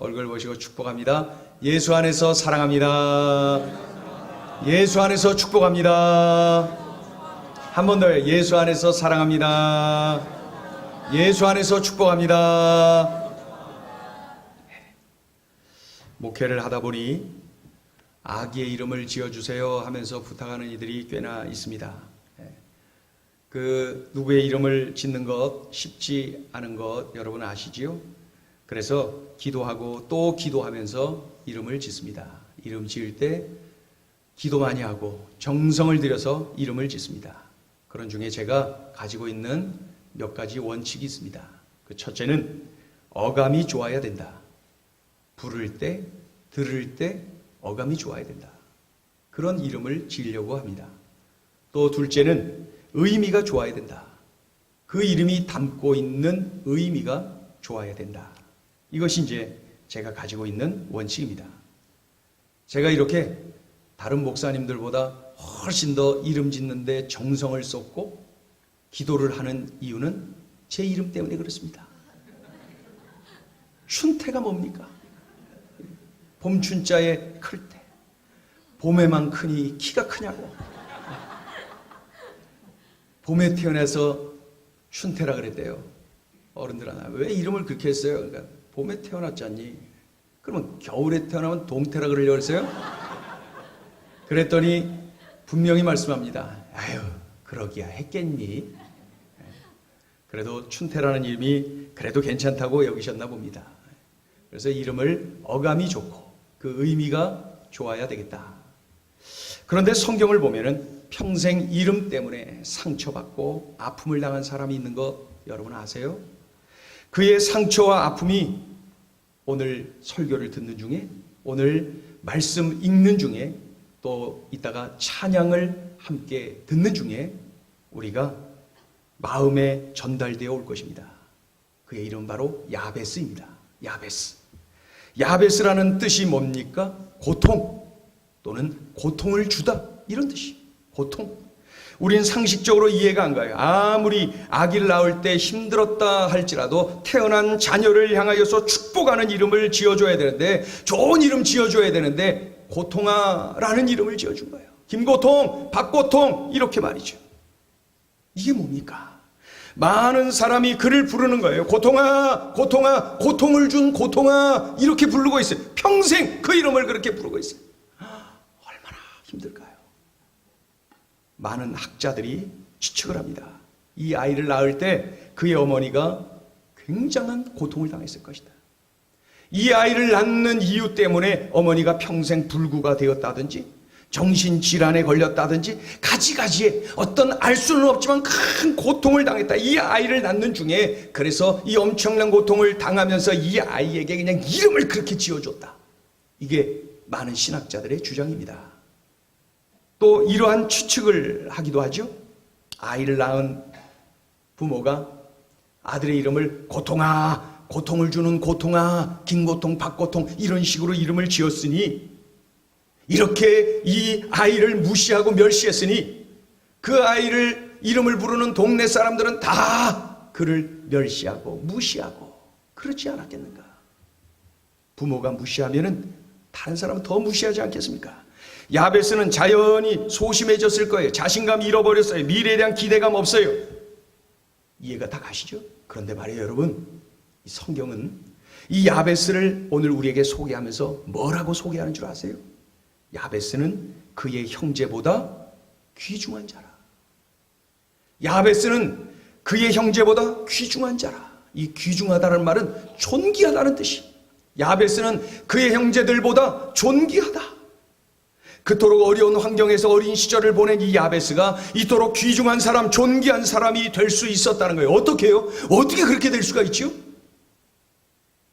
얼굴 보시고 축복합니다. 예수 안에서 사랑합니다. 예수 안에서 축복합니다. 한 번 더요. 예수 안에서 사랑합니다. 예수 안에서 축복합니다. 목회를 하다 보니 아기의 이름을 지어주세요 하면서 부탁하는 이들이 꽤나 있습니다. 그 누구의 이름을 짓는 것 쉽지 않은 것 여러분 아시지요? 그래서 기도하고 또 기도하면서 이름을 짓습니다. 이름 지을 때 기도 많이 하고 정성을 들여서 이름을 짓습니다. 그런 중에 제가 가지고 있는 몇 가지 원칙이 있습니다. 그 첫째는 어감이 좋아야 된다. 부를 때, 들을 때 어감이 좋아야 된다. 그런 이름을 지으려고 합니다. 또 둘째는 의미가 좋아야 된다. 그 이름이 담고 있는 의미가 좋아야 된다. 이것이 이제 제가 가지고 있는 원칙입니다. 제가 이렇게 다른 목사님들보다 훨씬 더 이름 짓는데 정성을 쏟고 기도를 하는 이유는 제 이름 때문에 그렇습니다. 춘태가 뭡니까? 봄춘자에 클 때 봄에만 크니 키가 크냐고. 봄에 태어나서 춘태라 그랬대요. 어른들 하나 왜 이름을 그렇게 했어요? 그러니까 봄에 태어났잖니. 그러면 겨울에 태어나면 동태라 그러려고 그랬어요? 그랬더니 분명히 말씀합니다. 아유 그러기야 했겠니? 그래도 춘태라는 이름이 그래도 괜찮다고 여기셨나 봅니다. 그래서 이름을 어감이 좋고 그 의미가 좋아야 되겠다. 그런데 성경을 보면은 평생 이름 때문에 상처받고 아픔을 당한 사람이 있는 거 여러분 아세요? 그의 상처와 아픔이 오늘 설교를 듣는 중에, 오늘 말씀 읽는 중에, 또 이따가 찬양을 함께 듣는 중에 우리가 마음에 전달되어 올 것입니다. 그의 이름은 바로 야베스입니다. 야베스. 야베스라는 뜻이 뭡니까? 고통 또는 고통을 주다, 이런 뜻이. 고통. 우린 상식적으로 이해가 안 가요. 아무리 아기를 낳을 때 힘들었다 할지라도 태어난 자녀를 향하여서 축복하는 이름을 지어줘야 되는데, 좋은 이름 지어줘야 되는데 고통아라는 이름을 지어준 거예요. 김고통, 박고통 이렇게 말이죠. 이게 뭡니까? 많은 사람이 그를 부르는 거예요. 고통아, 고통아, 고통을 준 고통아 이렇게 부르고 있어요. 평생 그 이름을 그렇게 부르고 있어요. 얼마나 힘들까요? 많은 학자들이 추측을 합니다. 이 아이를 낳을 때 그의 어머니가 굉장한 고통을 당했을 것이다. 이 아이를 낳는 이유 때문에 어머니가 평생 불구가 되었다든지 정신질환에 걸렸다든지 가지가지의 어떤 알 수는 없지만 큰 고통을 당했다. 이 아이를 낳는 중에 그래서 이 엄청난 고통을 당하면서 이 아이에게 그냥 이름을 그렇게 지어줬다. 이게 많은 신학자들의 주장입니다. 또 이러한 추측을 하기도 하죠. 아이를 낳은 부모가 아들의 이름을 고통아, 고통을 주는 고통아, 김고통, 박고통 이런 식으로 이름을 지었으니, 이렇게 이 아이를 무시하고 멸시했으니 그 아이를 이름을 부르는 동네 사람들은 다 그를 멸시하고 무시하고 그렇지 않았겠는가? 부모가 무시하면은 다른 사람은 더 무시하지 않겠습니까? 야베스는 자연히 소심해졌을 거예요. 자신감 잃어버렸어요. 미래에 대한 기대감 없어요. 이해가 다 가시죠? 그런데 말이에요, 여러분, 이 성경은 이 야베스를 오늘 우리에게 소개하면서 뭐라고 소개하는 줄 아세요? 야베스는 그의 형제보다 귀중한 자라. 야베스는 그의 형제보다 귀중한 자라. 이 귀중하다는 말은 존귀하다는 뜻이. 야베스는 그의 형제들보다 존귀하다. 그토록 어려운 환경에서 어린 시절을 보낸 이 야베스가 이토록 귀중한 사람, 존귀한 사람이 될 수 있었다는 거예요. 어떻게 해요? 어떻게 그렇게 될 수가 있죠?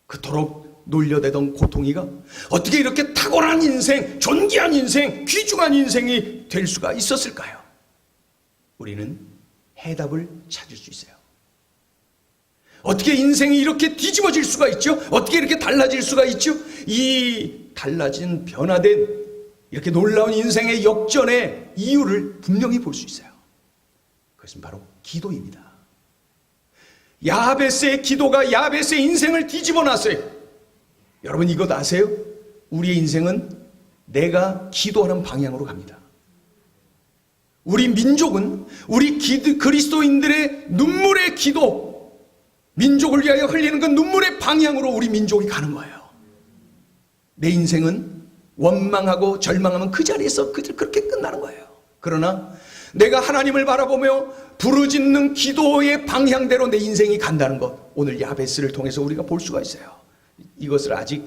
그토록 놀려대던 고통이가 어떻게 이렇게 탁월한 인생, 존귀한 인생, 귀중한 인생이 될 수가 있었을까요? 우리는 해답을 찾을 수 있어요. 어떻게 인생이 이렇게 뒤집어질 수가 있죠? 어떻게 이렇게 달라질 수가 있죠? 이 달라진, 변화된 이렇게 놀라운 인생의 역전의 이유를 분명히 볼 수 있어요. 그것은 바로 기도입니다. 야베스의 기도가 야베스의 인생을 뒤집어 놨어요. 여러분 이것 아세요? 우리의 인생은 내가 기도하는 방향으로 갑니다. 우리 민족은 우리 그리스도인들의 눈물의 기도, 민족을 위하여 흘리는 그 눈물의 방향으로 우리 민족이 가는 거예요. 내 인생은 원망하고 절망하면 그 자리에서 그렇게 끝나는 거예요. 그러나 내가 하나님을 바라보며 부르짖는 기도의 방향대로 내 인생이 간다는 것, 오늘 야베스를 통해서 우리가 볼 수가 있어요. 이것을 아직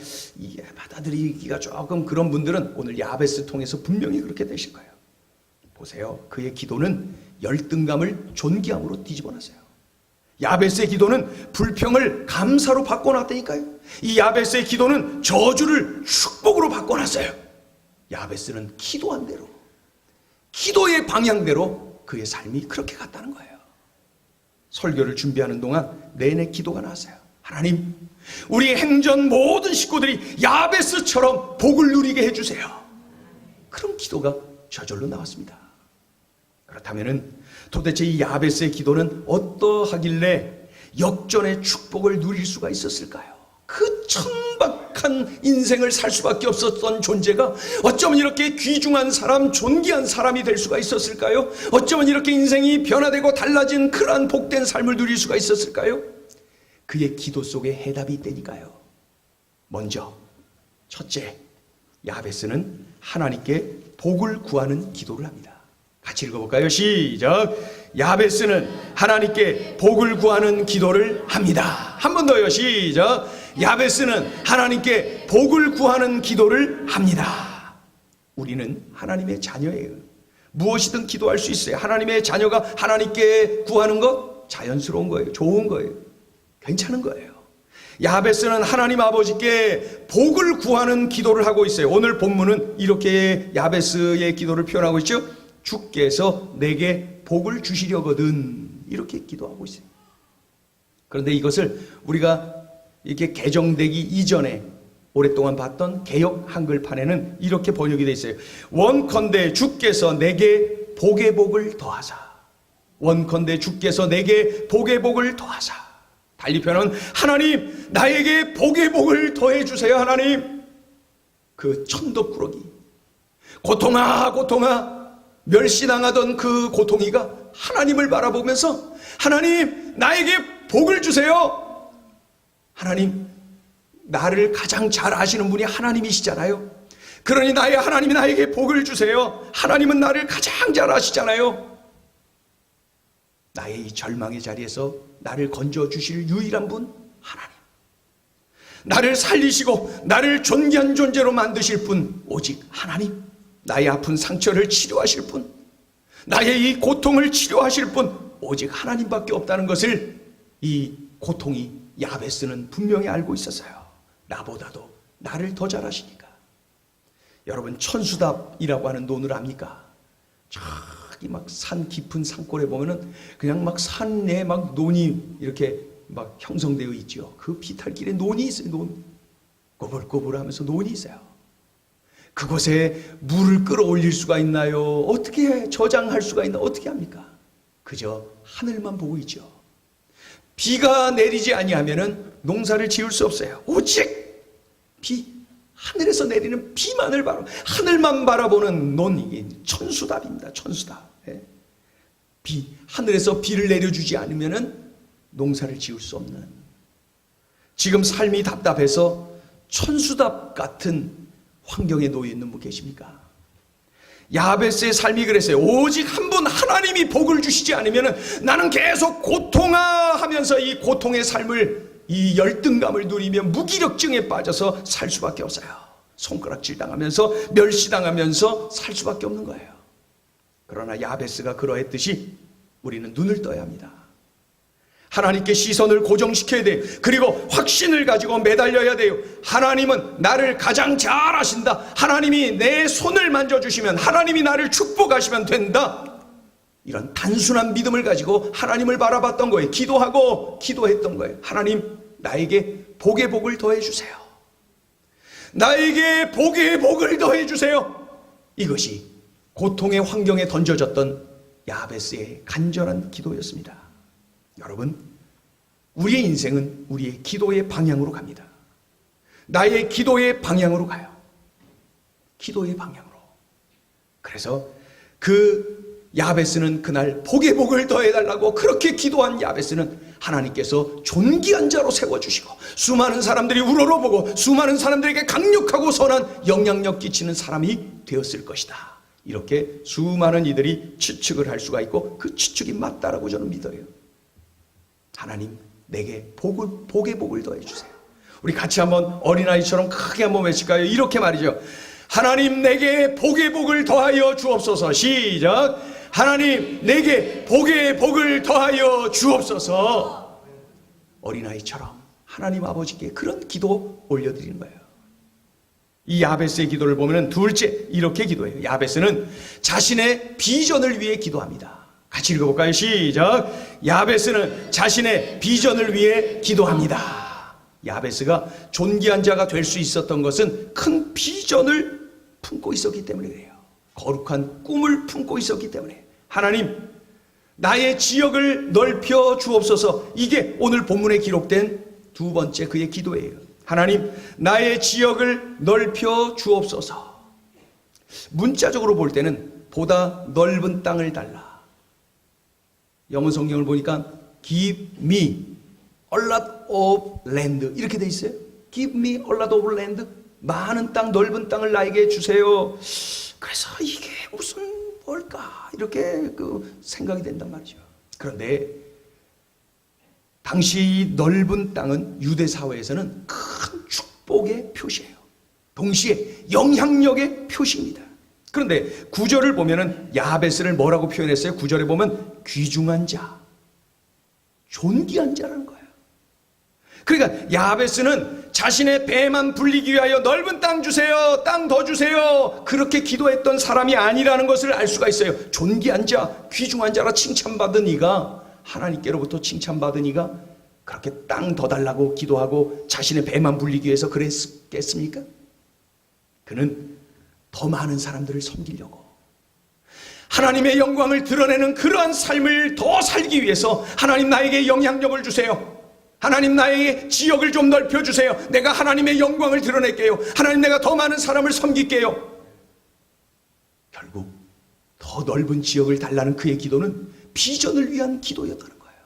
받아들이기가 조금 그런 분들은 오늘 야베스 통해서 분명히 그렇게 되실 거예요. 보세요. 그의 기도는 열등감을 존귀함으로 뒤집어놨어요. 야베스의 기도는 불평을 감사로 바꿔놨다니까요. 이 야베스의 기도는 저주를 축복으로 바꿔놨어요. 야베스는 기도한 대로, 기도의 방향대로 그의 삶이 그렇게 갔다는 거예요. 설교를 준비하는 동안 내내 기도가 나왔어요. 하나님, 우리 행전 모든 식구들이 야베스처럼 복을 누리게 해주세요. 그런 기도가 저절로 나왔습니다. 그렇다면 도대체 이 야베스의 기도는 어떠하길래 역전의 축복을 누릴 수가 있었을까요? 그 천박한 인생을 살 수밖에 없었던 존재가 어쩌면 이렇게 귀중한 사람, 존귀한 사람이 될 수가 있었을까요? 어쩌면 이렇게 인생이 변화되고 달라진 그러한 복된 삶을 누릴 수가 있었을까요? 그의 기도 속에 해답이 있다니까요. 먼저 첫째, 야베스는 하나님께 복을 구하는 기도를 합니다. 같이 읽어볼까요? 시작. 야베스는 하나님께 복을 구하는 기도를 합니다. 한 번 더요. 시작. 야베스는 하나님께 복을 구하는 기도를 합니다. 우리는 하나님의 자녀예요. 무엇이든 기도할 수 있어요. 하나님의 자녀가 하나님께 구하는 것 자연스러운 거예요. 좋은 거예요. 괜찮은 거예요. 야베스는 하나님 아버지께 복을 구하는 기도를 하고 있어요. 오늘 본문은 이렇게 야베스의 기도를 표현하고 있죠. 주께서 내게 복을 주시려거든, 이렇게 기도하고 있어요. 그런데 이것을 우리가 이렇게 개정되기 이전에 오랫동안 봤던 개역 한글판에는 이렇게 번역이 되어 있어요. 원컨대 주께서 내게 복의 복을 더하사. 원컨대 주께서 내게 복의 복을 더하사. 달리 표현은 하나님, 나에게 복의 복을 더해 주세요. 하나님, 그 천덕꾸러기, 고통아 멸시당하던 그 고통이가 하나님을 바라보면서 하나님, 나에게 복을 주세요. 하나님, 나를 가장 잘 아시는 분이 하나님이시잖아요. 그러니 나의 하나님이 나에게 복을 주세요. 하나님은 나를 가장 잘 아시잖아요. 나의 이 절망의 자리에서 나를 건져주실 유일한 분, 하나님. 나를 살리시고 나를 존귀한 존재로 만드실 분, 오직 하나님. 나의 아픈 상처를 치료하실 분, 나의 이 고통을 치료하실 분, 오직 하나님밖에 없다는 것을 이 고통이 야베스는 분명히 알고 있었어요. 나보다도 나를 더 잘 아시니까. 여러분, 천수답이라고 하는 논을 압니까? 저기 막 산 깊은 산골에 보면은 그냥 막 산에 막 논이 이렇게 막 형성되어 있죠. 그 비탈길에 논이 있어요. 논. 꼬불꼬불하면서 논이 있어요. 그곳에 물을 끌어올릴 수가 있나요? 어떻게 저장할 수가 있나? 어떻게 합니까? 그저 하늘만 보고 있죠. 비가 내리지 아니하면은 농사를 지을 수 없어요. 오직 하늘에서 내리는 비만을 하늘만 바라보는 논이 천수답입니다. 천수답. 하늘에서 비를 내려주지 않으면은 농사를 지을 수 없는, 지금 삶이 답답해서 천수답 같은 환경에 놓여 있는 분 계십니까? 야베스의 삶이 그랬어요. 오직 한 분 하나님이 복을 주시지 않으면 나는 계속 고통하면서 이 고통의 삶을, 이 열등감을 누리며 무기력증에 빠져서 살 수밖에 없어요. 손가락질 당하면서 멸시당하면서 살 수밖에 없는 거예요. 그러나 야베스가 그러했듯이 우리는 눈을 떠야 합니다. 하나님께 시선을 고정시켜야 돼요. 그리고 확신을 가지고 매달려야 돼요. 하나님은 나를 가장 잘 아신다. 하나님이 내 손을 만져주시면, 하나님이 나를 축복하시면 된다. 이런 단순한 믿음을 가지고 하나님을 바라봤던 거예요. 기도했던 거예요. 하나님, 나에게 복의 복을 더해 주세요. 나에게 복의 복을 더해 주세요. 이것이 고통의 환경에 던져졌던 야베스의 간절한 기도였습니다. 여러분, 우리의 인생은 우리의 기도의 방향으로 갑니다. 나의 기도의 방향으로 가요. 기도의 방향으로. 그래서 그 야베스는 그날 복의 복을 더해달라고 그렇게 기도한 야베스는 하나님께서 존귀한 자로 세워주시고 수많은 사람들이 우러러보고 수많은 사람들에게 강력하고 선한 영향력 끼치는 사람이 되었을 것이다. 이렇게 수많은 이들이 추측을 할 수가 있고 그 추측이 맞다라고 저는 믿어요. 하나님 내게 복의 복을 더해주세요. 우리 같이 한번 어린아이처럼 크게 한번 외칠까요? 이렇게 말이죠. 하나님 내게 복의 복을 더하여 주옵소서. 시작. 하나님 내게 복의 복을 더하여 주옵소서. 어린아이처럼 하나님 아버지께 그런 기도 올려드리는 거예요. 이 야베스의 기도를 보면 둘째 이렇게 기도해요. 야베스는 자신의 비전을 위해 기도합니다. 같이 읽어볼까요? 시작. 야베스는 자신의 비전을 위해 기도합니다. 야베스가 존귀한 자가 될 수 있었던 것은 큰 비전을 품고 있었기 때문에 그래요. 거룩한 꿈을 품고 있었기 때문에. 하나님 나의 지역을 넓혀 주옵소서. 이게 오늘 본문에 기록된 두 번째 그의 기도예요. 하나님 나의 지역을 넓혀 주옵소서. 문자적으로 볼 때는 보다 넓은 땅을 달라. 영어 성경을 보니까 give me a lot of land 이렇게 돼 있어요. Give me a lot of land. 많은 땅, 넓은 땅을 나에게 주세요. 그래서 이게 무슨 뭘까 이렇게 생각이 된단 말이죠. 그런데 당시 넓은 땅은 유대 사회에서는 큰 축복의 표시예요. 동시에 영향력의 표시입니다. 그런데 구절을 보면은 야베스를 뭐라고 표현했어요? 구절에 보면 귀중한 자, 존귀한 자라는 거예요. 그러니까 야베스는 자신의 배만 불리기 위하여 넓은 땅 주세요, 땅 더 주세요 그렇게 기도했던 사람이 아니라는 것을 알 수가 있어요. 존귀한 자, 귀중한 자라 칭찬받은 이가, 하나님께로부터 칭찬받은 이가 그렇게 땅 더 달라고 기도하고 자신의 배만 불리기 위해서 그랬겠습니까? 그는 더 많은 사람들을 섬기려고, 하나님의 영광을 드러내는 그러한 삶을 더 살기 위해서 하나님 나에게 영향력을 주세요. 하나님 나의 지역을 좀 넓혀주세요. 내가 하나님의 영광을 드러낼게요. 하나님 내가 더 많은 사람을 섬길게요. 결국 더 넓은 지역을 달라는 그의 기도는 비전을 위한 기도였다는 거예요.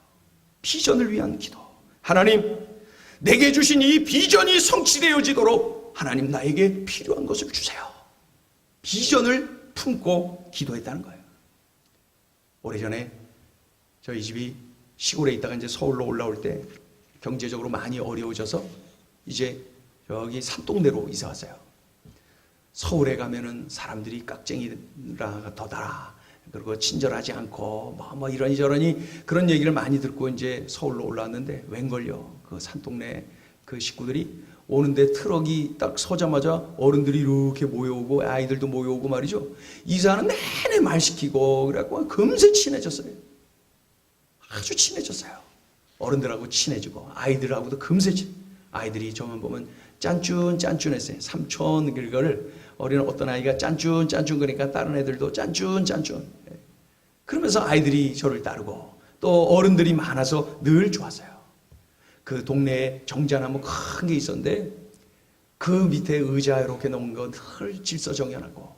비전을 위한 기도. 하나님 내게 주신 이 비전이 성취되어지도록 하나님 나에게 필요한 것을 주세요. 비전을 품고 기도했다는 거예요. 오래전에 저희 집이 시골에 있다가 이제 서울로 올라올 때 경제적으로 많이 어려워져서 이제 여기 산동네로 이사 왔어요. 서울에 가면은 사람들이 깍쟁이라 더더라, 그리고 친절하지 않고 뭐 이러니 그런 얘기를 많이 듣고 이제 서울로 올라왔는데 웬걸요, 그 산동네 그 식구들이 오는데 트럭이 딱 서자마자 어른들이 이렇게 모여오고 아이들도 모여오고 말이죠. 이사는 내내 말 시키고 그래갖고 금세 친해졌어요. 아주 친해졌어요. 어른들하고 친해지고 아이들하고도 금세 아이들이 저만 보면 짠쭌했어요. 삼촌 그거를 어린 어떤 아이가 짠쭌 그러니까 다른 애들도 짠쭌. 그러면서 아이들이 저를 따르고 또 어른들이 많아서 늘 좋았어요. 그 동네에 정자나무 큰 게 있었는데 그 밑에 의자 이렇게 놓은 거 늘 질서정연하고,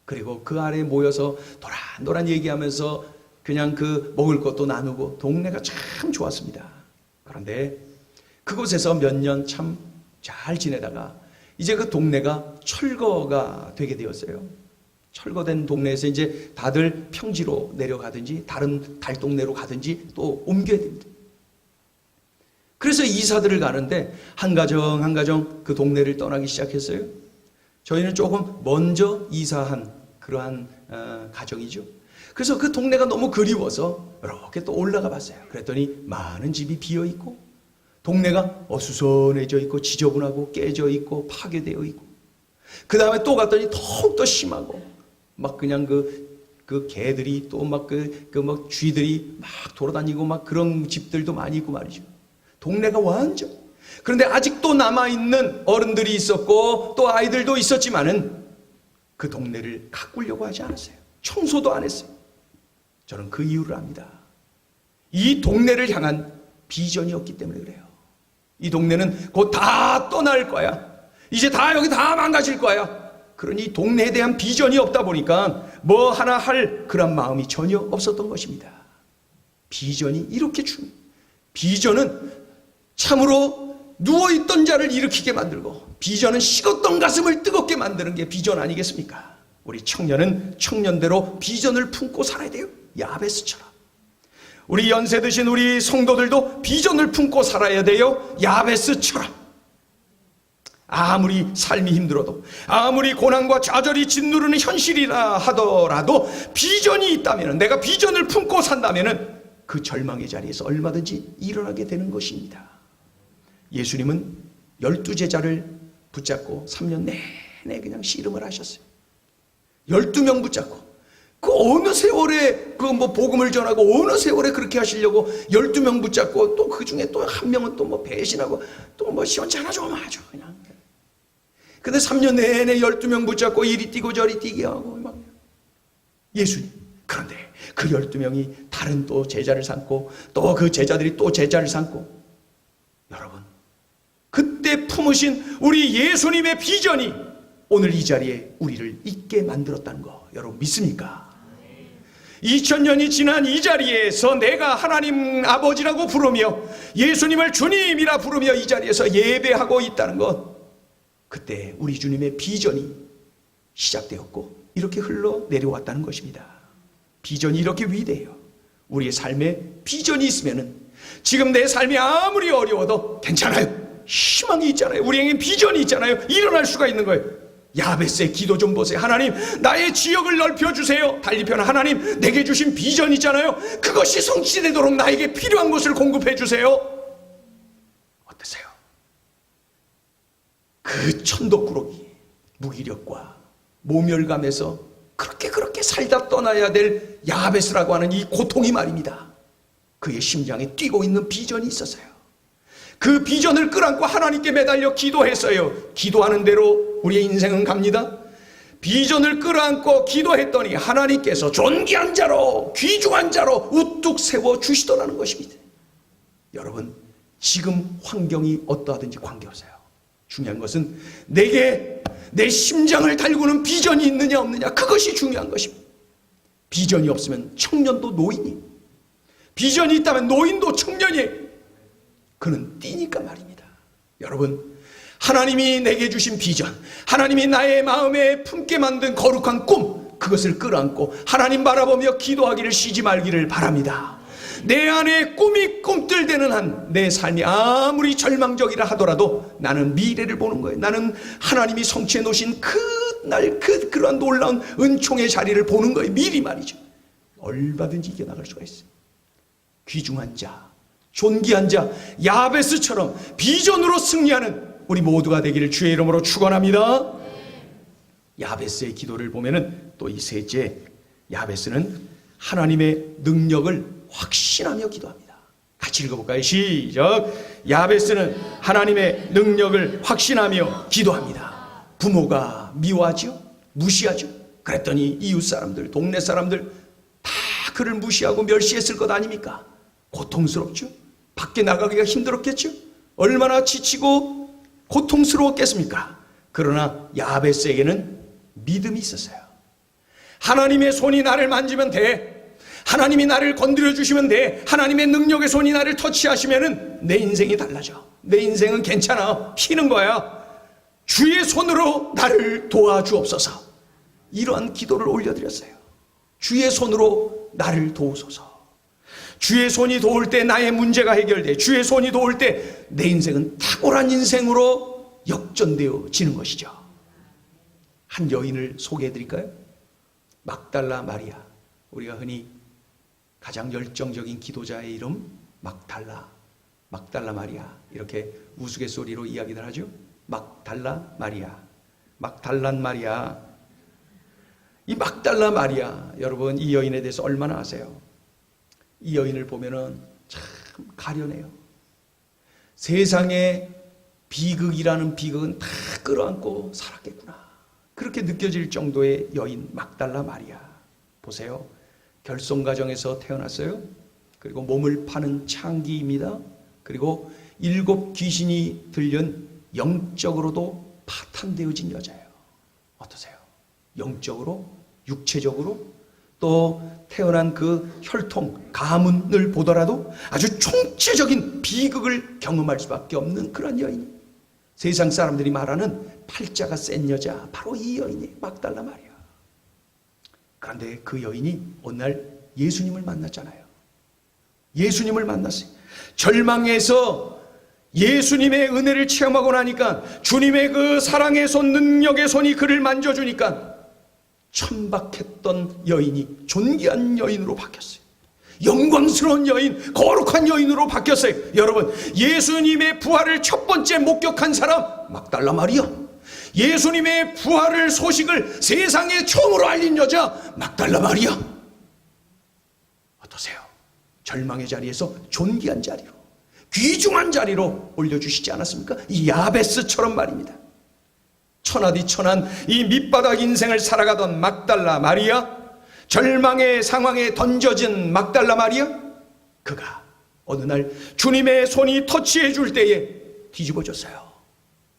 그리고 그 아래에 모여서 도란도란 얘기하면서 그냥 그 먹을 것도 나누고 동네가 참 좋았습니다. 그런데 그곳에서 몇 년 참 잘 지내다가 이제 그 동네가 철거가 되게 되었어요. 철거된 동네에서 이제 다들 평지로 내려가든지 다른 달동네로 가든지 또 옮겨야 됩니다. 그래서 이사들을 가는데 한 가정 한 가정 그 동네를 떠나기 시작했어요. 저희는 조금 먼저 이사한 그러한 가정이죠. 그래서 그 동네가 너무 그리워서 이렇게 또 올라가 봤어요. 그랬더니 많은 집이 비어 있고 동네가 어수선해져 있고 지저분하고 깨져 있고 파괴되어 있고, 그 다음에 또 갔더니 더욱더 심하고 막 그냥 그 개들이 또 막 막 쥐들이 막 돌아다니고 막 그런 집들도 많이 있고 말이죠. 동네가 완전. 그런데 아직도 남아있는 어른들이 있었고 또 아이들도 있었지만은 그 동네를 가꾸려고 하지 않았어요. 청소도 안 했어요. 저는 그 이유를 압니다. 이 동네를 향한 비전이 없기 때문에 그래요. 이 동네는 곧 다 떠날 거야. 이제 다 여기 다 망가질 거야. 그러니 동네에 대한 비전이 없다 보니까 뭐 하나 할 그런 마음이 전혀 없었던 것입니다. 비전이 이렇게 중요해요. 비전은 참으로 누워있던 자를 일으키게 만들고, 비전은 식었던 가슴을 뜨겁게 만드는 게 비전 아니겠습니까? 우리 청년은 청년대로 비전을 품고 살아야 돼요. 야베스처럼. 우리 연세 드신 우리 성도들도 비전을 품고 살아야 돼요. 야베스처럼. 아무리 삶이 힘들어도, 아무리 고난과 좌절이 짓누르는 현실이라 하더라도 비전이 있다면, 내가 비전을 품고 산다면 그 절망의 자리에서 얼마든지 일어나게 되는 것입니다. 예수님은 12제자를 붙잡고 3년 내내 그냥 씨름을 하셨어요. 12명 붙잡고, 그 어느 세월에 그 뭐 복음을 전하고 어느 세월에 그렇게 하시려고 12명 붙잡고, 또 그 중에 또 한 명은 또 뭐 배신하고 또 뭐 시원찮아 좀 하죠 그냥. 근데 3년 내내 12명 붙잡고 이리 뛰고 저리 뛰게 하고 막 예수님. 그런데 그 12명이 다른 또 제자를 삼고, 또 그 제자들이 또 제자를 삼고, 여러분 그때 품으신 우리 예수님의 비전이 오늘 이 자리에 우리를 있게 만들었다는 거 여러분 믿습니까? 2000년이 지난 이 자리에서 내가 하나님 아버지라고 부르며 예수님을 주님이라 부르며 이 자리에서 예배하고 있다는 것, 그때 우리 주님의 비전이 시작되었고 이렇게 흘러내려왔다는 것입니다. 비전이 이렇게 위대해요. 우리의 삶에 비전이 있으면 지금 내 삶이 아무리 어려워도 괜찮아요. 희망이 있잖아요. 우리에게 비전이 있잖아요. 일어날 수가 있는 거예요. 야베스의 기도 좀 보세요. 하나님, 나의 지역을 넓혀주세요. 달리편, 하나님, 내게 주신 비전 있잖아요. 그것이 성취되도록 나에게 필요한 것을 공급해 주세요. 어떠세요? 그 천덕꾸러기 무기력과 모멸감에서 그렇게 살다 떠나야 될 야베스라고 하는 이 고통이 말입니다. 그의 심장에 뛰고 있는 비전이 있었어요. 그 비전을 끌안고 하나님께 매달려 기도했어요. 기도하는 대로 우리의 인생은 갑니다. 비전을 끌어안고 기도했더니 하나님께서 존귀한 자로, 귀중한 자로 우뚝 세워주시더라는 것입니다. 여러분, 지금 환경이 어떠하든지 관계없어요. 중요한 것은 내게 내 심장을 달구는 비전이 있느냐 없느냐, 그것이 중요한 것입니다. 비전이 없으면 청년도 노인이, 비전이 있다면 노인도 청년이에요. 그는 뛰니까 말입니다. 여러분, 하나님이 내게 주신 비전, 하나님이 나의 마음에 품게 만든 거룩한 꿈, 그것을 끌어안고 하나님 바라보며 기도하기를 쉬지 말기를 바랍니다. 내 안에 꿈이 꿈틀대는 한 내 삶이 아무리 절망적이라 하더라도 나는 미래를 보는 거예요. 나는 하나님이 성취해 놓으신 그날 그러한 놀라운 은총의 자리를 보는 거예요. 미리 말이죠. 얼마든지 이겨나갈 수가 있어요. 귀중한 자, 존귀한 자, 야베스처럼 비전으로 승리하는 우리 모두가 되기를 주의 이름으로 축원합니다. 야베스의 기도를 보면은 또 이 셋째, 야베스는 하나님의 능력을 확신하며 기도합니다. 같이 읽어볼까요? 시작. 야베스는 하나님의 능력을 확신하며 기도합니다. 부모가 미워하죠, 무시하죠. 그랬더니 이웃 사람들, 동네 사람들 다 그를 무시하고 멸시했을 것 아닙니까? 고통스럽죠. 밖에 나가기가 힘들었겠죠. 얼마나 지치고 고통스러웠겠습니까? 그러나 야베스에게는 믿음이 있었어요. 하나님의 손이 나를 만지면 돼. 하나님이 나를 건드려 주시면 돼. 하나님의 능력의 손이 나를 터치하시면은 내 인생이 달라져. 내 인생은 괜찮아. 피는 거야. 주의 손으로 나를 도와주옵소서. 이러한 기도를 올려드렸어요. 주의 손으로 나를 도우소서. 주의 손이 도울 때 나의 문제가 해결돼. 주의 손이 도울 때 내 인생은 탁월한 인생으로 역전되어지는 것이죠. 한 여인을 소개해 드릴까요? 막달라 마리아. 우리가 흔히 가장 열정적인 기도자의 이름 막달라 마리아, 이렇게 우스갯소리로 이야기를 하죠. 막달라 마리아, 막달란 마리아. 이 막달라 마리아, 여러분 이 여인에 대해서 얼마나 아세요? 이 여인을 보면은 참 가련해요. 세상에 비극이라는 비극은 다 끌어안고 살았겠구나, 그렇게 느껴질 정도의 여인 막달라 마리아. 보세요. 결손 가정에서 태어났어요. 그리고 몸을 파는 창기입니다. 그리고 7 귀신이 들린 영적으로도 파탄되어진 여자예요. 어떠세요? 영적으로, 육체적으로, 또 태어난 그 혈통, 가문을 보더라도 아주 총체적인 비극을 경험할 수밖에 없는 그런 여인. 세상 사람들이 말하는 팔자가 센 여자, 바로 이 여인이 막달라 마리아. 그런데 그 여인이 어느 날 예수님을 만났잖아요. 예수님을 만났어요. 절망에서 예수님의 은혜를 체험하고 나니까, 주님의 그 사랑의 손, 능력의 손이 그를 만져주니까 천박했던 여인이 존귀한 여인으로 바뀌었어요. 영광스러운 여인, 거룩한 여인으로 바뀌었어요. 여러분, 예수님의 부활을 첫 번째 목격한 사람 막달라 마리아. 예수님의 부활을 소식을 세상에 처음으로 알린 여자 막달라 마리아. 어떠세요? 절망의 자리에서 존귀한 자리로, 귀중한 자리로 올려주시지 않았습니까? 이 야베스처럼 말입니다. 천하디천한 이 밑바닥 인생을 살아가던 막달라 마리아, 절망의 상황에 던져진 막달라 마리아, 그가 어느 날 주님의 손이 터치해 줄 때에 뒤집어졌어요.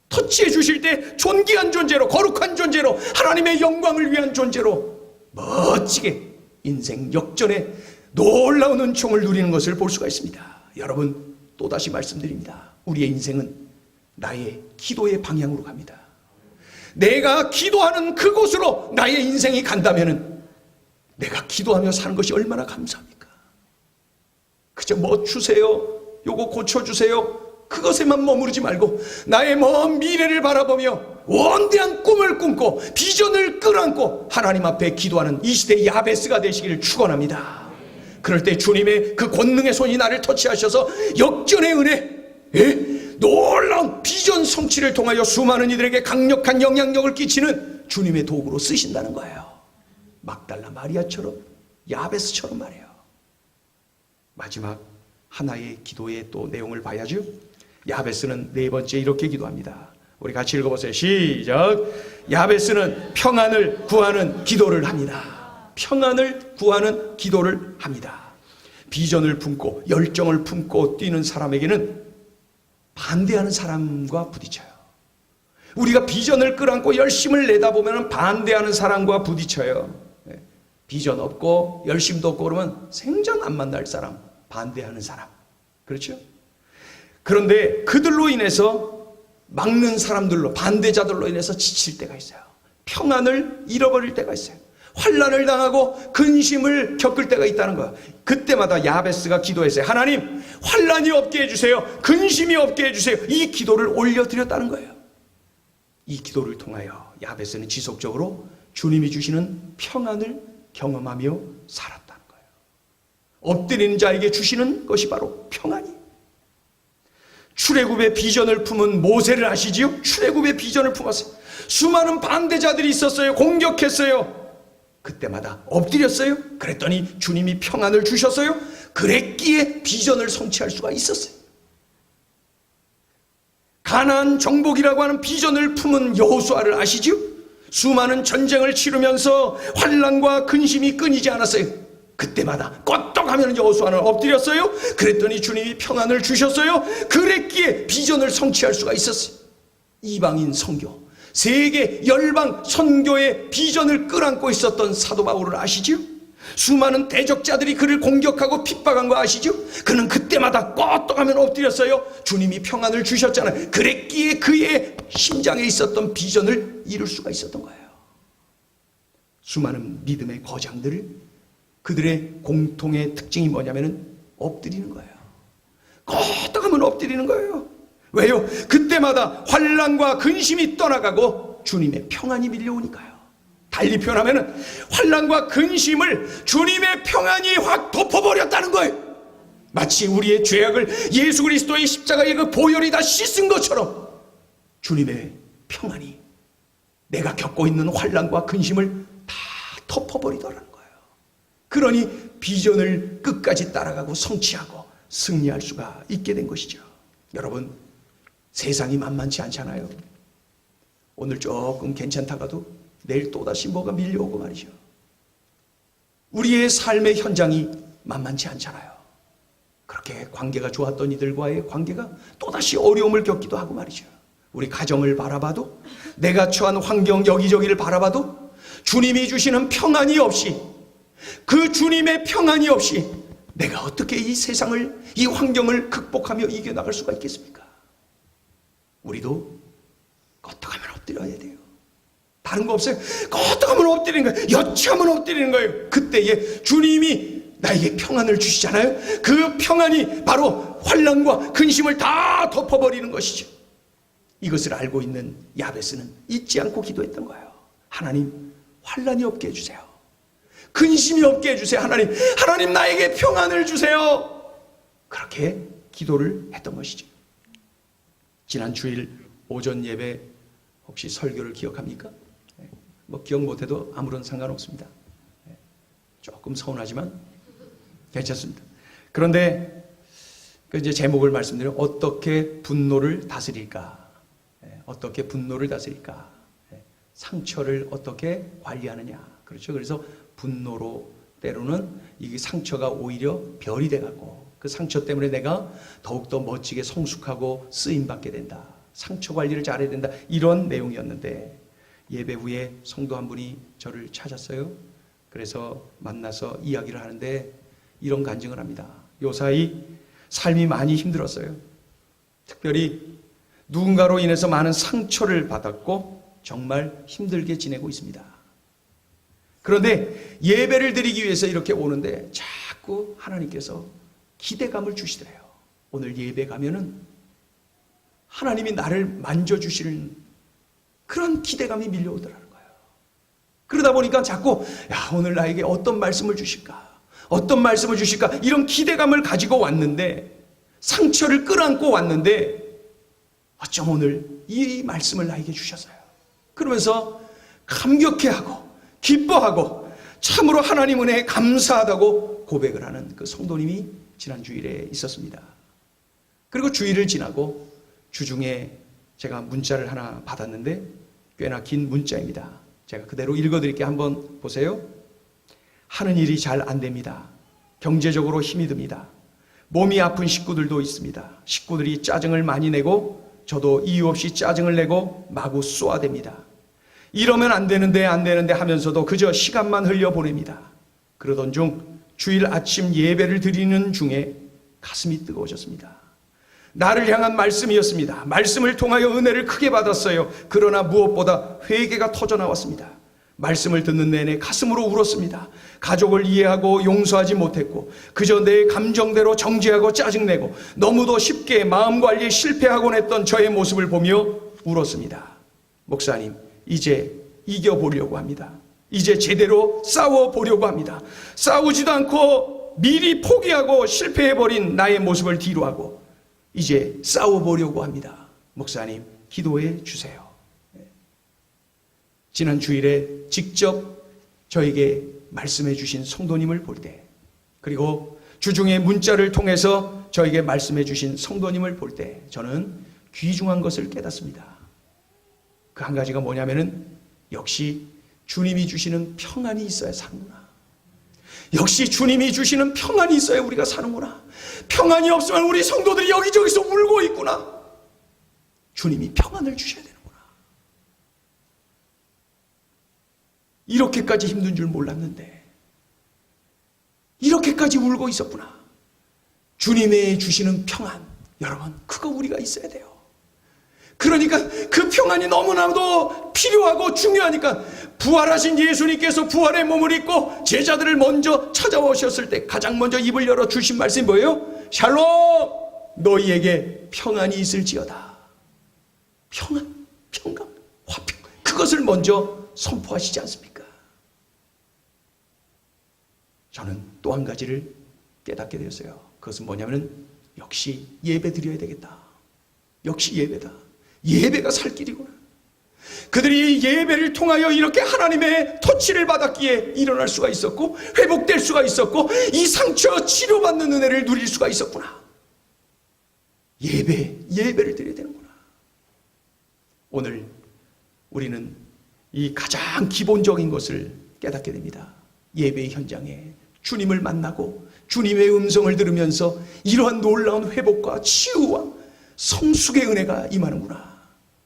터치해 주실 때 존귀한 존재로, 거룩한 존재로, 하나님의 영광을 위한 존재로 멋지게 인생 역전의 놀라운 은총을 누리는 것을 볼 수가 있습니다. 여러분, 또다시 말씀드립니다. 우리의 인생은 나의 기도의 방향으로 갑니다. 내가 기도하는 그곳으로 나의 인생이 간다면 내가 기도하며 사는 것이 얼마나 감사합니까? 그저 뭐 주세요, 요거 고쳐주세요, 그것에만 머무르지 말고 나의 먼 미래를 바라보며 원대한 꿈을 꿈고 비전을 끌어안고 하나님 앞에 기도하는 이 시대의 야베스가 되시기를 축원합니다. 그럴 때 주님의 그 권능의 손이 나를 터치하셔서 역전의 은혜, 놀라운 비전 성취를 통하여 수많은 이들에게 강력한 영향력을 끼치는 주님의 도구로 쓰신다는 거예요. 막달라 마리아처럼, 야베스처럼 말이에요. 마지막 하나의 기도의 또 내용을 봐야죠. 야베스는 네 번째 이렇게 기도합니다. 우리 같이 읽어보세요. 시작. 야베스는 평안을 구하는 기도를 합니다. 평안을 구하는 기도를 합니다. 비전을 품고 열정을 품고 뛰는 사람에게는 반대하는 사람과 부딪혀요. 우리가 비전을 끌어안고 열심을 내다보면 반대하는 사람과 부딪혀요. 비전 없고 열심도 없고 그러면 생전 안 만날 사람, 반대하는 사람. 그렇죠? 그런데 그들로 인해서, 막는 사람들로, 반대자들로 인해서 지칠 때가 있어요. 평안을 잃어버릴 때가 있어요. 환난을 당하고 근심을 겪을 때가 있다는 거야. 그때마다 야베스가 기도했어요. 하나님, 환난이 없게 해주세요. 근심이 없게 해주세요. 이 기도를 올려드렸다는 거예요. 이 기도를 통하여 야베스는 지속적으로 주님이 주시는 평안을 경험하며 살았다는 거예요. 엎드리는 자에게 주시는 것이 바로 평안이에요. 출애굽의 비전을 품은 모세를 아시지요? 출애굽의 비전을 품었어요. 수많은 반대자들이 있었어요. 공격했어요. 그때마다 엎드렸어요. 그랬더니 주님이 평안을 주셨어요. 그랬기에 비전을 성취할 수가 있었어요. 가나안 정복이라고 하는 비전을 품은 여호수아를 아시죠? 수많은 전쟁을 치르면서 환난과 근심이 끊이지 않았어요. 그때마다 껐떡하면 여호수아는 엎드렸어요. 그랬더니 주님이 평안을 주셨어요. 그랬기에 비전을 성취할 수가 있었어요. 이방인 선교, 세계 열방 선교의 비전을 끌어안고 있었던 사도 바울을 아시죠? 수많은 대적자들이 그를 공격하고 핍박한 거 아시죠? 그는 그때마다 껐떡하면 엎드렸어요. 주님이 평안을 주셨잖아요. 그랬기에 그의 심장에 있었던 비전을 이룰 수가 있었던 거예요. 수많은 믿음의 거장들을, 그들의 공통의 특징이 뭐냐면은 엎드리는 거예요. 껐떡하면 엎드리는 거예요. 왜요? 그때마다 환난과 근심이 떠나가고 주님의 평안이 밀려오니까요. 달리 표현하면 환난과 근심을 주님의 평안이 확 덮어버렸다는 거예요. 마치 우리의 죄악을 예수 그리스도의 십자가의 그 보혈이 다 씻은 것처럼 주님의 평안이 내가 겪고 있는 환난과 근심을 다 덮어버리더라는 거예요. 그러니 비전을 끝까지 따라가고 성취하고 승리할 수가 있게 된 것이죠. 여러분, 세상이 만만치 않잖아요. 오늘 조금 괜찮다가도 내일 또다시 뭐가 밀려오고 말이죠. 우리의 삶의 현장이 만만치 않잖아요. 그렇게 관계가 좋았던 이들과의 관계가 또다시 어려움을 겪기도 하고 말이죠. 우리 가정을 바라봐도, 내가 처한 환경 여기저기를 바라봐도 주님이 주시는 평안이 없이, 그 주님의 평안이 없이 내가 어떻게 이 세상을, 이 환경을 극복하며 이겨나갈 수가 있겠습니까? 우리도 어떡하면 엎드려야 돼요. 다른 거 없어요. 어떡하면 엎드리는 거예요. 여차하면 엎드리는 거예요. 그때에 주님이 나에게 평안을 주시잖아요. 그 평안이 바로 환난과 근심을 다 덮어버리는 것이죠. 이것을 알고 있는 야베스는 잊지 않고 기도했던 거예요. 하나님, 환난이 없게 해주세요. 근심이 없게 해주세요. 하나님 나에게 평안을 주세요. 그렇게 기도를 했던 것이죠. 지난 주일 오전 예배 혹시 설교를 기억합니까? 뭐 기억 못해도 아무런 상관없습니다. 조금 서운하지만 괜찮습니다. 그런데 그 이제 제목을 말씀드리면 어떻게 분노를 다스릴까? 어떻게 분노를 다스릴까? 상처를 어떻게 관리하느냐? 그렇죠. 그래서 분노로 때로는 이 상처가 오히려 별이 돼갖고 그 상처 때문에 내가 더욱더 멋지게 성숙하고 쓰임받게 된다. 상처 관리를 잘해야 된다. 이런 내용이었는데 예배 후에 성도 한 분이 저를 찾았어요. 그래서 만나서 이야기를 하는데 이런 간증을 합니다. 요사이 삶이 많이 힘들었어요. 특별히 누군가로 인해서 많은 상처를 받았고 정말 힘들게 지내고 있습니다. 그런데 예배를 드리기 위해서 이렇게 오는데 자꾸 하나님께서 기대감을 주시더래요. 오늘 예배 가면은 하나님이 나를 만져주시는 그런 기대감이 밀려오더라는 거예요. 그러다 보니까 자꾸 오늘 나에게 어떤 말씀을 주실까? 어떤 말씀을 주실까? 이런 기대감을 가지고 왔는데, 상처를 끌어안고 왔는데 어쩜 오늘 이 말씀을 나에게 주셨어요. 그러면서 감격해하고 기뻐하고 참으로 하나님 은혜에 감사하다고 고백을 하는 그 성도님이 지난 주일에 있었습니다. 그리고 주일을 지나고 주중에 제가 문자를 하나 받았는데 꽤나 긴 문자입니다. 제가 그대로 읽어드릴게요. 한번 보세요. 하는 일이 잘 안 됩니다. 경제적으로 힘이 듭니다. 몸이 아픈 식구들도 있습니다. 식구들이 짜증을 많이 내고 저도 이유 없이 짜증을 내고 마구 쏘아댑니다. 이러면 안 되는데 하면서도 그저 시간만 흘려보냅니다. 그러던 중 주일 아침 예배를 드리는 중에 가슴이 뜨거워졌습니다. 나를 향한 말씀이었습니다. 말씀을 통하여 은혜를 크게 받았어요. 그러나 무엇보다 회개가 터져나왔습니다. 말씀을 듣는 내내 가슴으로 울었습니다. 가족을 이해하고 용서하지 못했고 그저 내 감정대로 정죄하고 짜증내고 너무도 쉽게 마음관리에 실패하곤 했던 저의 모습을 보며 울었습니다. 목사님, 이제 이겨보려고 합니다. 이제 제대로 싸워보려고 합니다. 싸우지도 않고 미리 포기하고 실패해버린 나의 모습을 뒤로하고 이제 싸워보려고 합니다. 목사님, 기도해 주세요. 지난 주일에 직접 저에게 말씀해 주신 성도님을 볼 때, 그리고 주중에 문자를 통해서 저에게 말씀해 주신 성도님을 볼 때 저는 귀중한 것을 깨닫습니다. 그 한 가지가 뭐냐면은 역시 주님이 주시는 평안이 있어야 사는구나. 역시 주님이 주시는 평안이 있어야 우리가 사는구나. 평안이 없으면 우리 성도들이 여기저기서 울고 있구나. 주님이 평안을 주셔야 되는구나. 이렇게까지 힘든 줄 몰랐는데 이렇게까지 울고 있었구나. 주님의 주시는 평안, 여러분, 그거 우리가 있어야 돼요. 그러니까 그 평안이 너무나도 필요하고 중요하니까 부활하신 예수님께서 부활의 몸을 입고 제자들을 먼저 찾아오셨을 때 가장 먼저 입을 열어 주신 말씀이 뭐예요? 샬롬, 너희에게 평안이 있을지어다. 평안, 평강, 화평, 그것을 먼저 선포하시지 않습니까? 저는 또 한 가지를 깨닫게 되었어요. 그것은 뭐냐면 역시 예배 드려야 되겠다. 역시 예배다. 예배가 살 길이구나. 그들이 예배를 통하여 이렇게 하나님의 터치를 받았기에 일어날 수가 있었고 회복될 수가 있었고 이 상처 치료받는 은혜를 누릴 수가 있었구나. 예배를 드려야 되는구나. 오늘 우리는 이 가장 기본적인 것을 깨닫게 됩니다. 예배의 현장에 주님을 만나고 주님의 음성을 들으면서 이러한 놀라운 회복과 치유와 성숙의 은혜가 임하는구나.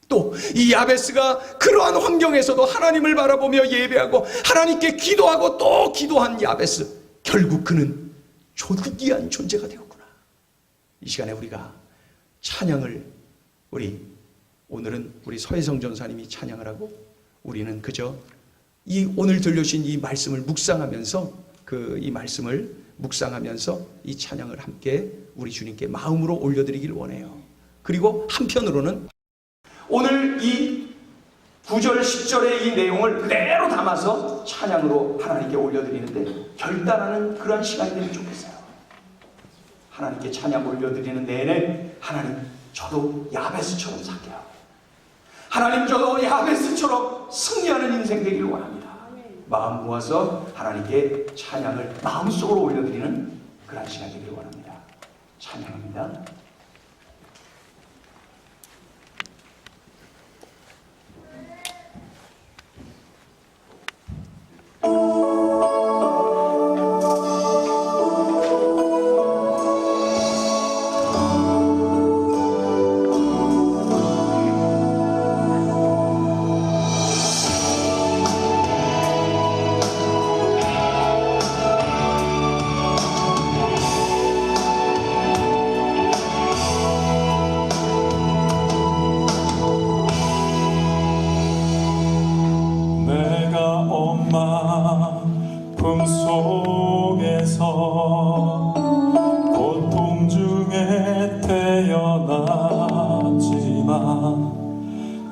또 이 야베스가 그러한 환경에서도 하나님을 바라보며 예배하고 하나님께 기도하고 또 기도한 야베스, 결국 그는 존귀한 존재가 되었구나. 이 시간에 우리가 찬양을, 오늘은 우리 서혜성 전사님이 찬양을 하고 우리는 그저 이 오늘 들려주신 이 말씀을 묵상하면서 이 말씀을 묵상하면서 이 찬양을 함께 우리 주님께 마음으로 올려드리길 원해요. 그리고 한편으로는 오늘 이 9절 10절의 이 내용을 그대로 담아서 찬양으로 하나님께 올려드리는데 결단하는 그런 시간이 되면 좋겠어요. 하나님께 찬양 올려드리는 내내 하나님, 저도 야베스처럼 살게요. 하나님, 저도 야베스처럼 승리하는 인생 되기를 원합니다. 마음 모아서 하나님께 찬양을 마음속으로 올려드리는 그런 시간 되기를 원합니다. 찬양합니다.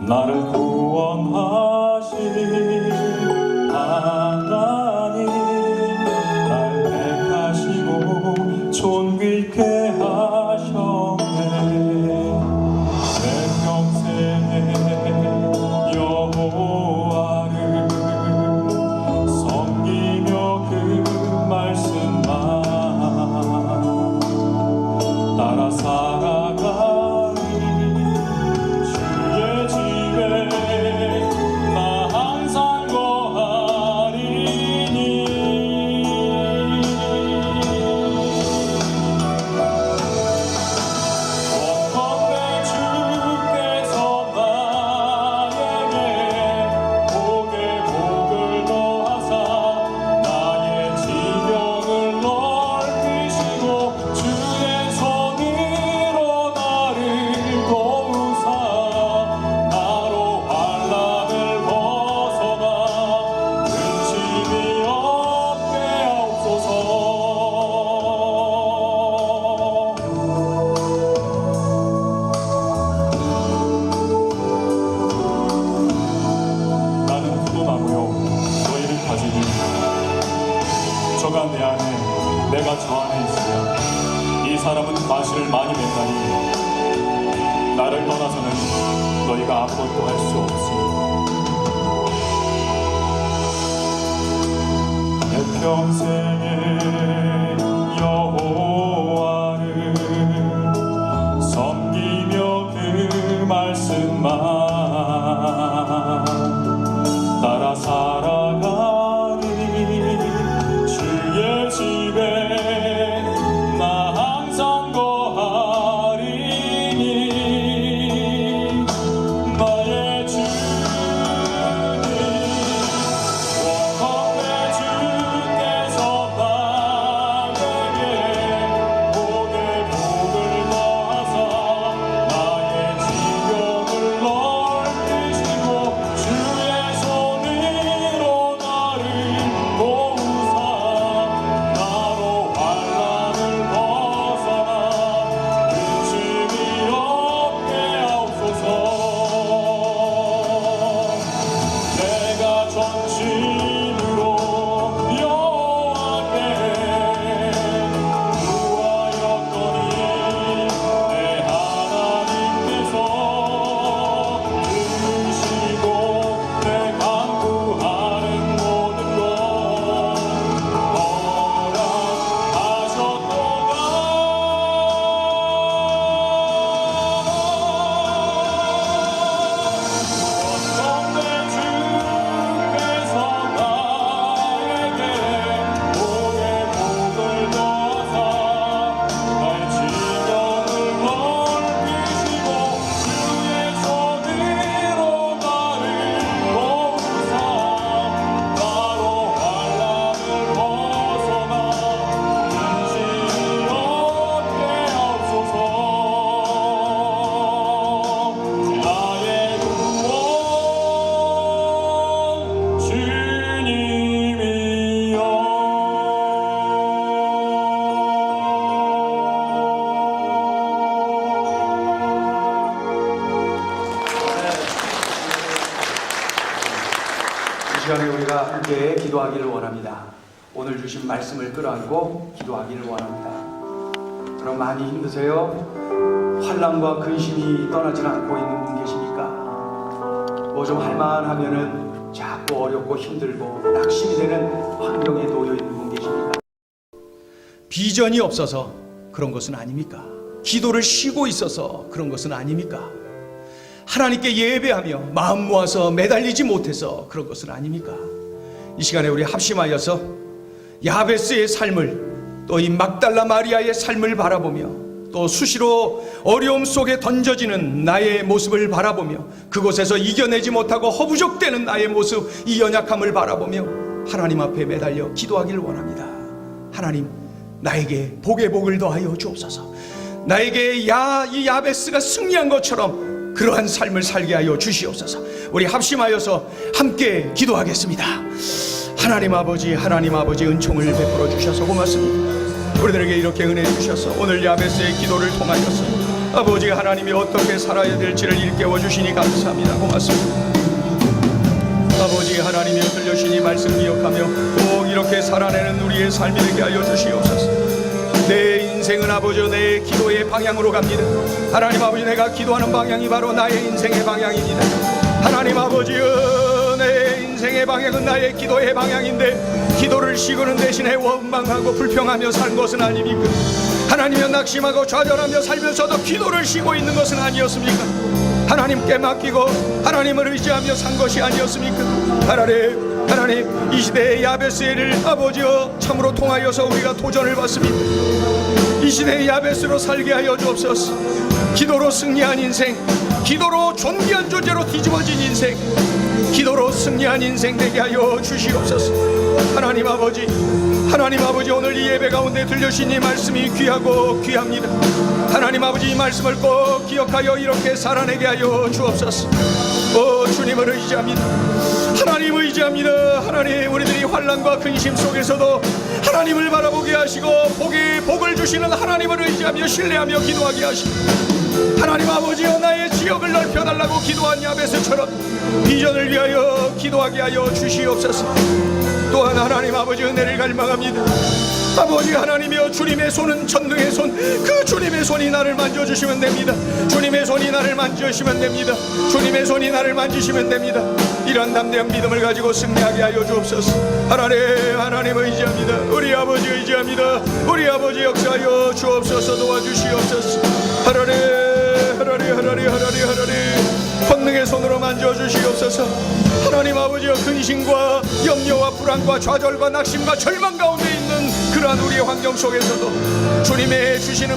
나를 구원하신 하나님, 날 택하시고 존귀케 하셨네. 내 평생에 여호와를 섬기며 그 말씀만 따라 살아가니 저가 내 안에, 내가 저 안에 있으면 이 사람은 과실을 많이 맺다니 나를 떠나서는 너희가 아무것도 할 수 없으니 내 평생에 여호와를 섬기며 그 말씀만 따라 살아가니 주의 집에 나 항상 거하리니 나의 주님 원컨대 주께서 나 시간에 우리가 함께 기도하기를 원합니다. 오늘 주신 말씀을 끌어안고 기도하기를 원합니다. 그럼 많이 힘드세요? 환난과 근심이 떠나지 않고 있는 분 계십니까? 뭐 좀 할만하면은 자꾸 어렵고 힘들고 낙심이 되는 환경에 놓여 있는 분 계십니까? 비전이 없어서 그런 것은 아닙니까? 기도를 쉬고 있어서 그런 것은 아닙니까? 하나님께 예배하며 마음 모아서 매달리지 못해서 그런 것은 아닙니까? 이 시간에 우리 합심하여서 야베스의 삶을, 또 이 막달라 마리아의 삶을 바라보며, 또 수시로 어려움 속에 던져지는 나의 모습을 바라보며, 그곳에서 이겨내지 못하고 허부족되는 나의 모습, 이 연약함을 바라보며 하나님 앞에 매달려 기도하기를 원합니다. 하나님, 나에게 복의 복을 더하여 주옵소서. 나에게 이 야베스가 승리한 것처럼 그러한 삶을 살게 하여 주시옵소서. 우리 합심하여서 함께 기도하겠습니다. 하나님 아버지 은총을 베풀어 주셔서 고맙습니다. 우리들에게 이렇게 은혜 주셔서 오늘 야베스의 기도를 통하여서 아버지 하나님이 어떻게 살아야 될지를 일깨워 주시니 감사합니다. 고맙습니다. 아버지 하나님이 들려주시니 말씀 기억하며 꼭 이렇게 살아내는 우리의 삶이 되게 하여 주시옵소서. 내 인생은 아버지 내 기도의 방향으로 갑니다. 하나님 아버지, 내가 기도하는 방향이 바로 나의 인생의 방향입니다. 하나님 아버지, 내 인생의 방향은 나의 기도의 방향인데 기도를 쉬고는 대신에 원망하고 불평하며 사는 것은 아닙니까? 하나님은 낙심하고 좌절하며 살면서도 기도를 쉬고 있는 것은 아니었습니까? 하나님께 맡기고 하나님을 의지하며 산 것이 아니었습니까? 하나님, 이 시대의 야베스를 아버지여 참으로 통하여서 우리가 도전을 받습니다. 이 시대의 야베스로 살게 하여 주옵소서. 기도로 승리한 인생, 기도로 존귀한 존재로 뒤집어진 인생, 기도로 승리한 인생 되게 하여 주시옵소서. 하나님 아버지, 오늘 이 예배 가운데 들려주신 이 말씀이 귀하고 귀합니다. 하나님 아버지, 이 말씀을 꼭 기억하여 이렇게 살아내게 하여 주옵소서. 주님을 의지합니다. 하나님 의지합니다. 하나님, 우리들이 환난과 근심 속에서도 하나님을 바라보게 하시고 복을 주시는 하나님을 의지하며 신뢰하며 기도하게 하시고, 하나님 아버지여 나의 지역을 넓혀달라고 기도한 야베스처럼 비전을 위하여 기도하게 하여 주시옵소서. 또한 하나님 아버지, 은혜를 갈망합니다. 아버지 하나님이여, 주님의 손은 전능의 손, 그 주님의 손이 나를 만져주시면 됩니다. 주님의 손이 나를 만져주시면 됩니다. 주님의 손이 나를 만지시면 됩니다. 이런 담대한 믿음을 가지고 승리하게 하여 주옵소서. 하나님 의지합니다. 우리 아버지 의지합니다. 우리 아버지 역사하여 주옵소서. 도와주시옵소서. 하나님 권능의 손으로 만져주시옵소서. 하나님 아버지여, 근심과 염려와 불안과 좌절과 낙심과 절망 가운데 있는 그러한 우리의 환경 속에서도 주님의 주시는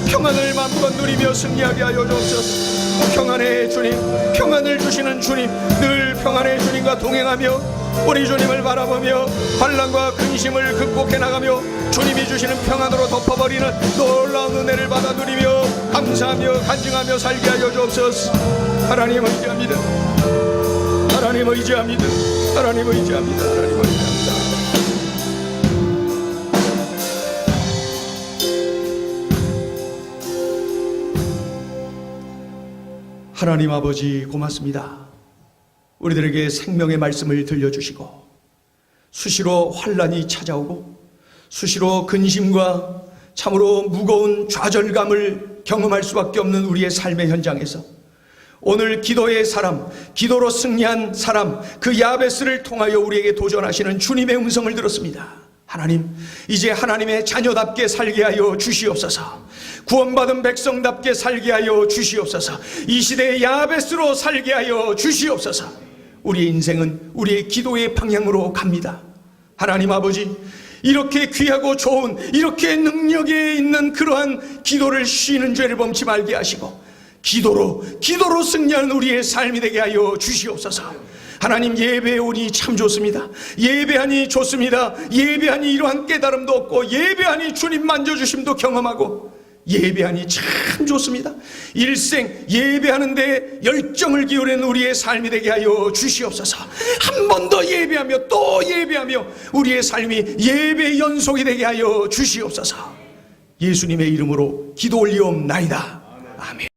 평안을 마음껏 누리며 승리하게 하여 주옵소서. 평안의 주님, 평안을 주시는 주님, 늘 평안의 주님과 동행하며 우리 주님을 바라보며 환난과 근심을 극복해 나가며 주님이 주시는 평안으로 덮어버리는 놀라운 은혜를 받아 누리며 감사하며 간증하며 살게 하여 주옵소서. 하나님 의지합니다. 하나님 의지합니다. 하나님 의지합니다. 하나님 의지합니다. 하나님 아버지 고맙습니다. 우리들에게 생명의 말씀을 들려주시고 수시로 환난이 찾아오고 수시로 근심과 참으로 무거운 좌절감을 경험할 수밖에 없는 우리의 삶의 현장에서 오늘 기도의 사람, 기도로 승리한 사람, 그 야베스를 통하여 우리에게 도전하시는 주님의 음성을 들었습니다. 하나님, 이제 하나님의 자녀답게 살게 하여 주시옵소서. 구원받은 백성답게 살게 하여 주시옵소서. 이 시대의 야베스로 살게 하여 주시옵소서. 우리의 인생은 우리의 기도의 방향으로 갑니다. 하나님 아버지, 이렇게 귀하고 좋은, 이렇게 능력이 있는 그러한 기도를 쉬는 죄를 범치 말게 하시고 기도로 승리하는 우리의 삶이 되게 하여 주시옵소서. 하나님, 예배에 오니 참 좋습니다. 예배하니 좋습니다. 예배하니 이러한 깨달음도 없고 예배하니 주님 만져주심도 경험하고 예배하니 참 좋습니다. 일생 예배하는데 열정을 기울이는 우리의 삶이 되게 하여 주시옵소서. 한 번 더 예배하며 또 예배하며 우리의 삶이 예배의 연속이 되게 하여 주시옵소서. 예수님의 이름으로 기도 올리옵나이다. 아멘.